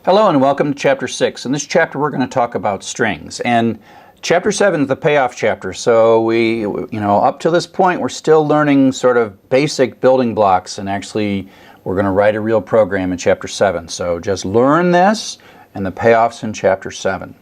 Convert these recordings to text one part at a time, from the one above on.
Hello and welcome to Chapter 6. In this chapter we're going to talk about strings. And Chapter 7 is the payoff chapter. So up to this point we're still learning sort of basic building blocks, and actually we're going to write a real program in Chapter 7. So just learn this and the payoffs in Chapter 7.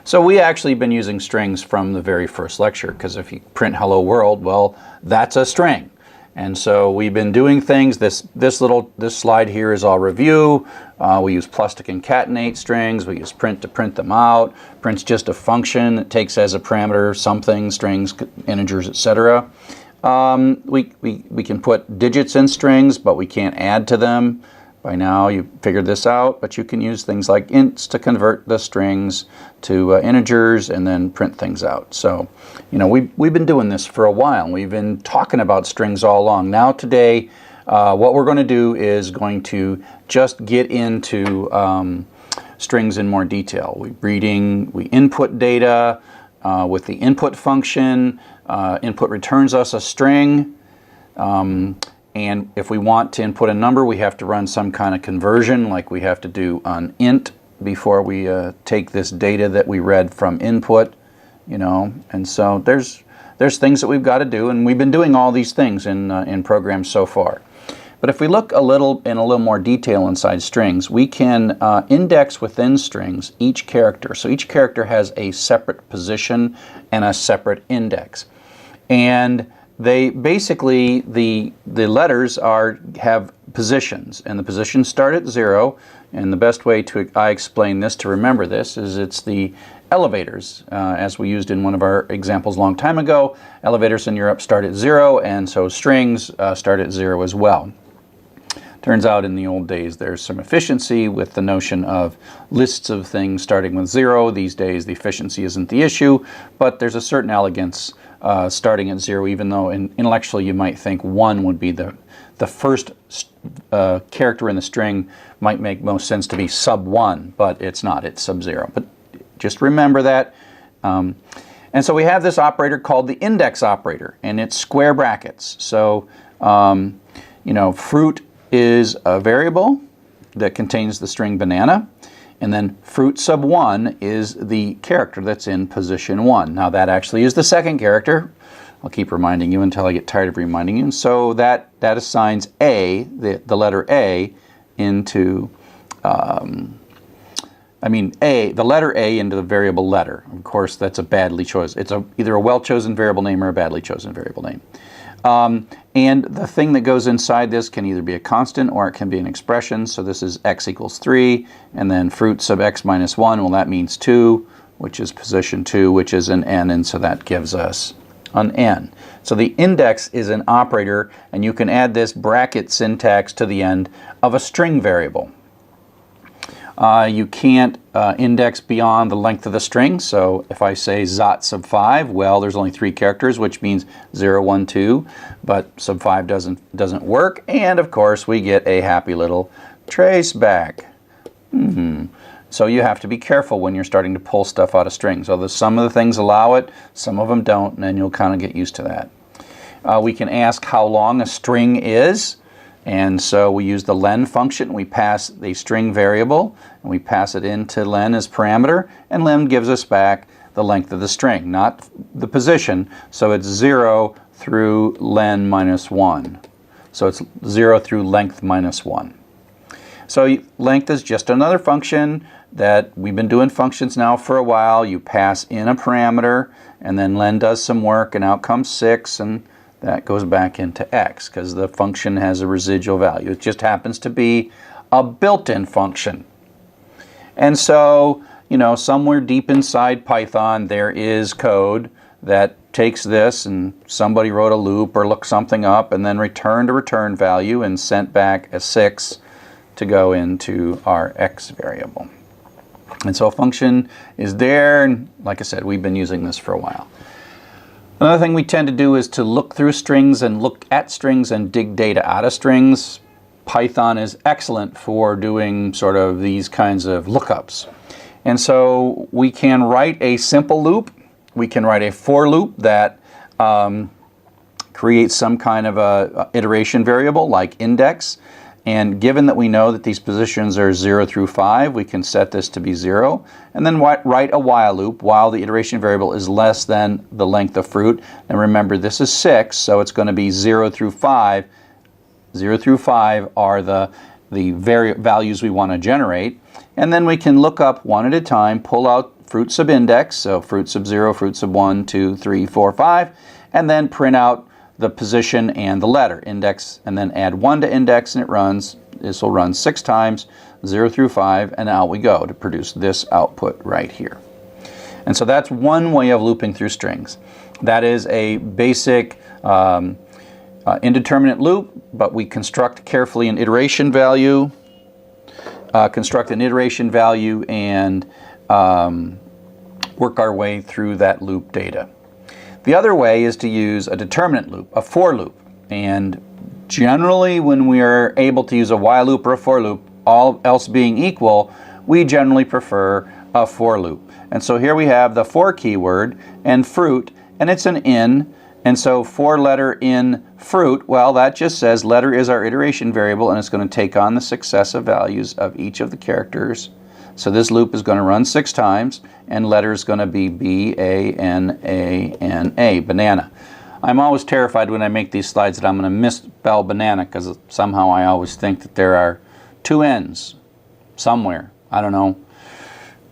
So we actually been using strings from the very first lecture, because if you print hello world, well, that's a string. And so we've been doing things. This slide here is all review. We use plus to concatenate strings. We use print to print them out. Print's just a function that takes as a parameter something, strings, integers, etc. We can put digits in strings, but we can't add to them. By now you figured this out, but you can use things like ints to convert the strings to integers and then print things out. So, we've been doing this for a while. We've been talking about strings all along. Now today, what we're going to do is going to just get into strings in more detail. We input data with the input function. Input returns us a string. And if we want to input a number, we have to run some kind of conversion, like we have to do an int before we take this data that we read from input, And so there's things that we've got to do, and we've been doing all these things in programs so far. But if we look in a little more detail inside strings, we can index within strings each character. So each character has a separate position and a separate index, and they basically, the letters have positions, and the positions start at 0, and the best way I explain this to remember this is it's the elevators, as we used in one of our examples a long time ago. Elevators in Europe start at 0, and so strings start at 0 as well. Turns out in the old days there's some efficiency with the notion of lists of things starting with 0. These days the efficiency isn't the issue, but there's a certain elegance starting at 0, even though intellectually you might think 1 would be the first character in the string. Might make most sense to be sub 1, but it's not, it's sub 0. But just remember that. And so we have this operator called the index operator, and it's square brackets. So, fruit is a variable that contains the string banana, and then fruit sub 1 is the character that's in position 1. Now that actually is the second character. I'll keep reminding you until I get tired of reminding you. And so that assigns A, the letter A, into the letter A into the variable letter. Of course, that's a badly chosen. It's either a well-chosen variable name or a badly chosen variable name. And the thing that goes inside this can either be a constant or it can be an expression. So this is x equals 3, and then fruit sub x minus 1, well, that means 2, which is position 2, which is an n, and so that gives us an n. So the index is an operator, and you can add this bracket syntax to the end of a string variable. You can't index beyond the length of the string, so if I say zot sub 5, well, there's only 3 characters, which means 0, 1, 2, but sub 5 doesn't work, and of course we get a happy little trace back. So you have to be careful when you're starting to pull stuff out of strings. Although some of the things allow it, some of them don't, and then you'll kind of get used to that. We can ask how long a string is. And so we use the len function. We pass the string variable, and we pass it into len as parameter, and len gives us back the length of the string, not the position. So it's 0 through len minus 1. So it's 0 through length minus 1. So length is just another function that we've been doing functions now for a while. You pass in a parameter, and then len does some work, and out comes 6, and that goes back into x, because the function has a residual value. It just happens to be a built-in function. And so, somewhere deep inside Python there is code that takes this, and somebody wrote a loop or looked something up and then returned a return value and sent back a 6 to go into our x variable. And so a function is there, and like I said, we've been using this for a while. Another thing we tend to do is to look through strings and look at strings and dig data out of strings. Python is excellent for doing sort of these kinds of lookups. And so we can write a simple loop. We can write a for loop that creates some kind of a iteration variable like index. And given that we know that these positions are 0 through 5, we can set this to be 0. And then write a while loop while the iteration variable is less than the length of fruit. And remember, this is 6, so it's going to be 0 through 5. 0 through 5 are the values we want to generate. And then we can look up one at a time, pull out fruit sub index, so fruit sub 0, fruit sub 1, 2, 3, 4, 5, and then print out the position and the letter index, and then add 1 to index, and it runs. This will run 6 times, 0 through 5, and out we go to produce this output right here. And so that's one way of looping through strings. That is a basic indeterminate loop, but we construct carefully an iteration value, and work our way through that loop data. The other way is to use a determinate loop, a for loop. And generally when we are able to use a while loop or a for loop, all else being equal, we generally prefer a for loop. And so here we have the for keyword and fruit, and it's an in. And so for letter in fruit, well, that just says letter is our iteration variable, and it's going to take on the successive values of each of the characters. So this loop is going to run 6 times, and letter is going to be B-A-N-A-N-A, banana. I'm always terrified when I make these slides that I'm going to misspell banana, because somehow I always think that there are 2 N's somewhere. I don't know.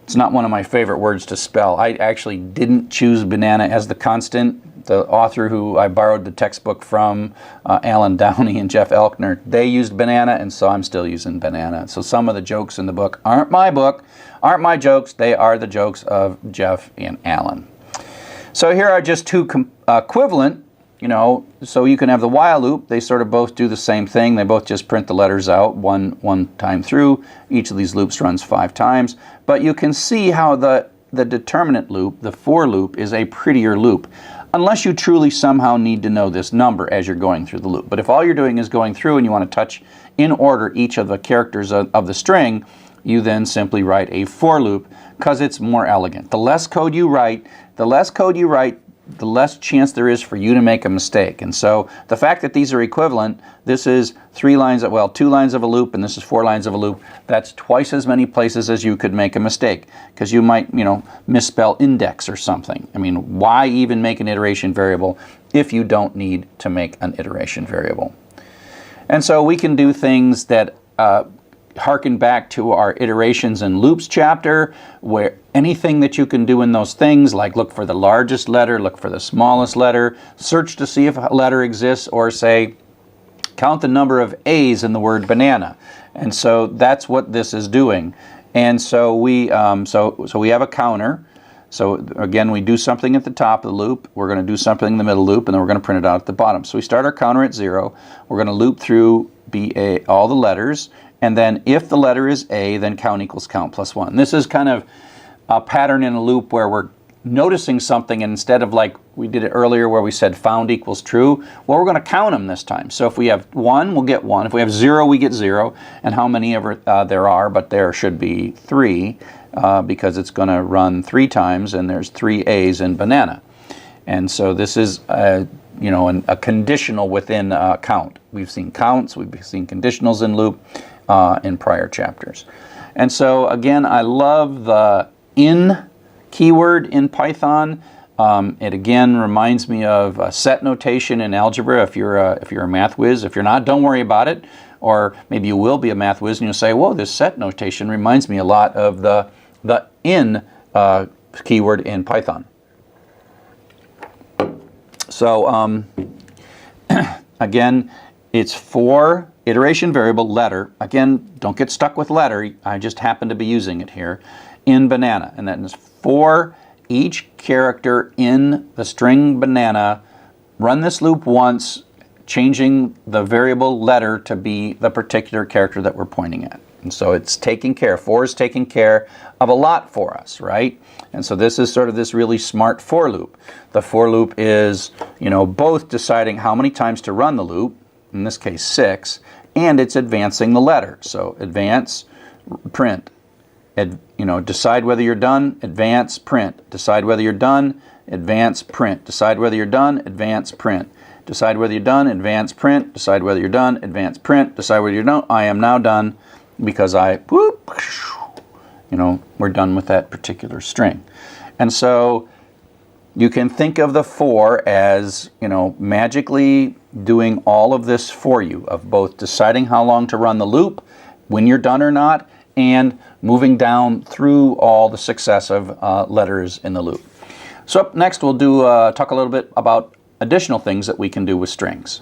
It's not one of my favorite words to spell. I actually didn't choose banana as the constant. The author who I borrowed the textbook from, Alan Downey and Jeff Elkner, they used banana, and so I'm still using banana. So some of the jokes in the book aren't my jokes. They are the jokes of Jeff and Alan. So here are just 2 equivalent, so you can have the while loop. They sort of both do the same thing. They both just print the letters out one time through. Each of these loops runs 5 times. But you can see how the determinate loop, the for loop, is a prettier loop, unless you truly somehow need to know this number as you're going through the loop. But if all you're doing is going through and you want to touch in order each of the characters of the string, you then simply write a for loop, because it's more elegant. The less code you write, the less chance there is for you to make a mistake. And so the fact that these are equivalent, this is 2 lines of a loop, and this is 4 lines of a loop. That's twice as many places as you could make a mistake, because you might, misspell index or something. I mean, why even make an iteration variable if you don't need to make an iteration variable? And so we can do things that harken back to our iterations and loops chapter, where anything that you can do in those things, like look for the largest letter, look for the smallest letter, search to see if a letter exists, or say count the number of A's in the word banana. And so that's what this is doing. And so we have a counter. So again, we do something at the top of the loop, we're going to do something in the middle loop, and then we're going to print it out at the bottom. So we start our counter at 0, we're going to loop through all the letters, and then if the letter is A, then count equals count plus 1. This is kind of a pattern in a loop where we're noticing something, and instead of like we did it earlier where we said found equals true, well, we're going to count them this time. So if we have 1, we'll get 1. If we have 0, we get 0. And how many ever there are, but there should be 3, because it's going to run 3 times, and there's 3 A's in banana. And so this is a conditional within count. We've seen counts, we've seen conditionals in loop in prior chapters. And so again, I love the in keyword in Python. It again reminds me of set notation in algebra. If you're a math whiz, if you're not, don't worry about it. Or maybe you will be a math whiz and you'll say, whoa, this set notation reminds me a lot of the in keyword in Python. So again, it's for iteration variable letter. Again, don't get stuck with letter. I just happen to be using it here in banana. And that is for each character in the string banana. Run this loop once, changing the variable letter to be the particular character that we're pointing at. And so it's taking care, for is taking care of a lot for us, right? And so this is sort of this really smart for loop. The for loop is, both deciding how many times to run the loop, in this case 6, and it's advancing the letter. So advance, print. Decide whether you're done, advance, print. Decide whether you're done, advance, print. Decide whether you're done, advance, print. decide whether you're done, advance print, decide whether you're done, advance print, decide whether you're done. I am now done because we're done with that particular string. And so you can think of the for as, magically doing all of this for you, of both deciding how long to run the loop, when you're done or not, and moving down through all the successive letters in the loop. So up next we'll talk a little bit about additional things that we can do with strings.